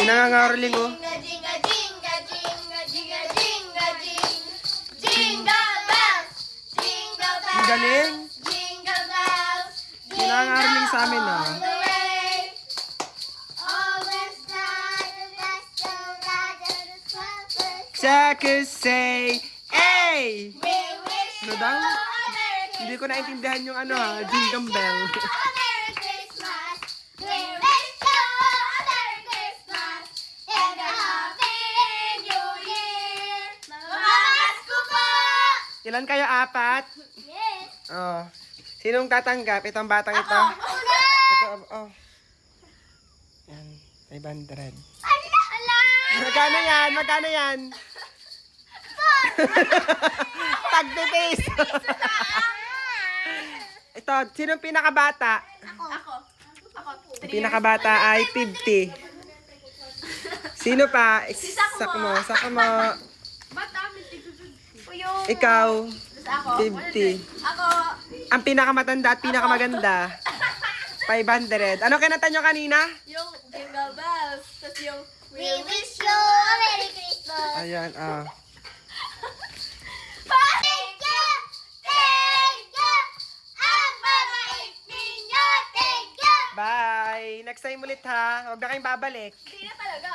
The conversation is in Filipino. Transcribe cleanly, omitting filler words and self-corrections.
nangangaroling oh. Jinga, jinga, jinga, jinga, jinga, jinga, jing. Jingle bells, jingle bells. Ang galing. Jingle bells, Yung nangangaroling sa amin ah. all the way. Always start the best of that and the sweaters. Checkers say, hey! We wish Ano you daw? a Merry Hindi ko naintindihan yung ano ha, jingle bell. A Merry Christmas. We wish you a Merry Christmas and a Happy New Year. Mga Pasko po! Ilan kayo? Apat? Yes. Oh. Sinong tatanggap? Itong batang ito? Una! Ito, oh. Yan, 500. Ala! Ala! Magkano yan? Magkano yan? Tag-pitis. Ito, sinong pinakabata? Ako. Ang pinakabata ay 50. Sino pa? Sakmo. Sakmo. Ikaw, Ako. 50. Ako. Ang pinakamatanda at pinakamaganda, 500. Ano kinanta nyo kanina? Yung Jingle Bells. Tapos yung We wish you a Merry Christmas. Ayan, ah. Thank you! Thank you! Ang babait ninyo! Thank you! Bye! Next time ulit ha. Huwag na kayong babalik. Hindi na talaga.